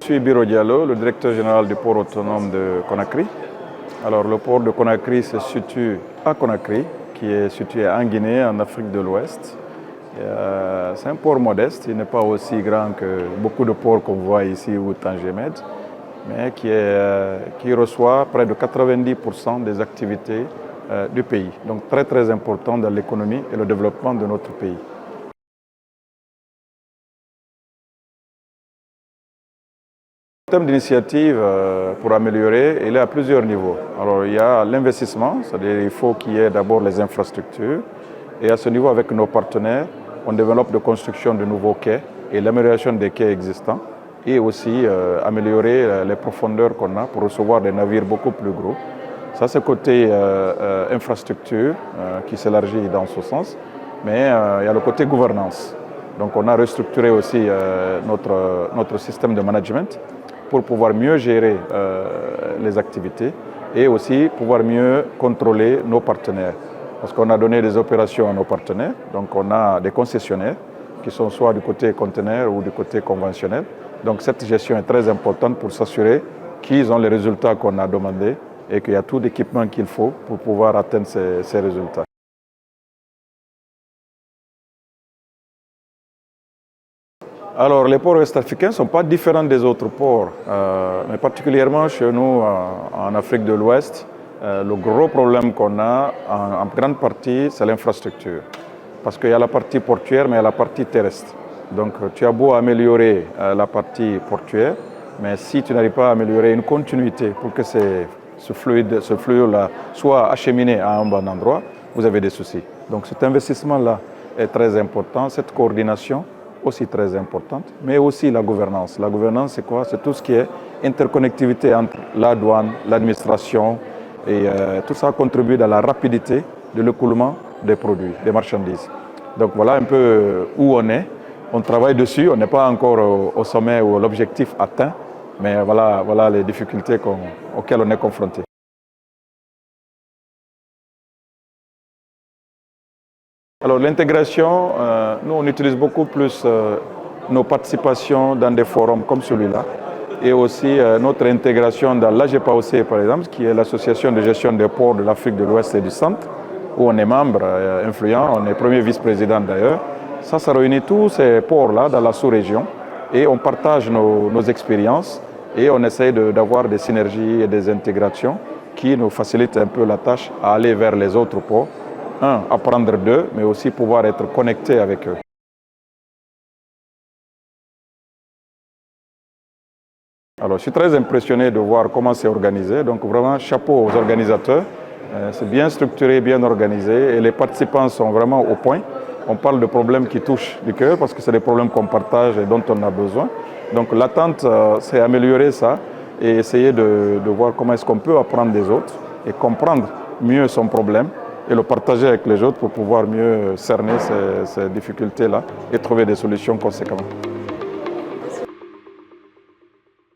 suis Biro Diallo, le directeur général du port autonome de Conakry. Alors, le port de Conakry se situe à Conakry, qui est situé en Guinée, en Afrique de l'Ouest. C'est un port modeste, il n'est pas aussi grand que beaucoup de ports qu'on voit ici ou Tangemed, mais qui reçoit près de 90% des activités du pays. Donc très très important dans l'économie et le développement de notre pays. En termes d'initiative pour améliorer, il est à plusieurs niveaux. Alors il y a l'investissement, c'est-à-dire il faut qu'il y ait d'abord les infrastructures. Et à ce niveau, avec nos partenaires, on développe de construction de nouveaux quais et l'amélioration des quais existants et aussi améliorer les profondeurs qu'on a pour recevoir des navires beaucoup plus gros. Ça, c'est côté infrastructure qui s'élargit dans ce sens, mais il y a le côté gouvernance. Donc on a restructuré aussi notre système de management pour pouvoir mieux gérer les activités et aussi pouvoir mieux contrôler nos partenaires. Parce qu'on a donné des opérations à nos partenaires, donc on a des concessionnaires qui sont soit du côté conteneur ou du côté conventionnel. Donc cette gestion est très importante pour s'assurer qu'ils ont les résultats qu'on a demandés et qu'il y a tout l'équipement qu'il faut pour pouvoir atteindre ces résultats. Alors, les ports ouest-africains ne sont pas différents des autres ports, mais particulièrement chez nous en Afrique de l'Ouest, le gros problème qu'on a en grande partie, c'est l'infrastructure. Parce qu'il y a la partie portuaire, mais il y a la partie terrestre. Donc, tu as beau améliorer la partie portuaire, mais si tu n'arrives pas à améliorer une continuité pour que ce fluide-là soit acheminé à un bon endroit, vous avez des soucis. Donc, cet investissement-là est très important, cette coordination aussi très importante, mais aussi la gouvernance. La gouvernance, c'est quoi? C'est tout ce qui est interconnectivité entre la douane, l'administration, et tout ça contribue dans la rapidité de l'écoulement des produits, des marchandises. Donc voilà un peu où on est. On travaille dessus, on n'est pas encore au sommet ou l'objectif atteint, mais voilà les difficultés auxquelles on est confronté. Alors l'intégration, nous on utilise beaucoup plus nos participations dans des forums comme celui-là et aussi notre intégration dans l'AGPAOC par exemple, qui est l'association de gestion des ports de l'Afrique de l'Ouest et du Centre, où on est membre influent, on est premier vice-président d'ailleurs. Ça réunit tous ces ports-là dans la sous-région et on partage nos expériences et on essaye d'avoir des synergies et des intégrations qui nous facilitent un peu la tâche à aller vers les autres ports. Apprendre d'eux, mais aussi pouvoir être connecté avec eux. Alors, je suis très impressionné de voir comment c'est organisé. Donc, vraiment, chapeau aux organisateurs. C'est bien structuré, bien organisé et les participants sont vraiment au point. On parle de problèmes qui touchent du cœur parce que c'est des problèmes qu'on partage et dont on a besoin. Donc, l'attente, c'est améliorer ça et essayer de voir comment est-ce qu'on peut apprendre des autres et comprendre mieux son problème et le partager avec les autres pour pouvoir mieux cerner ces difficultés-là et trouver des solutions conséquentes.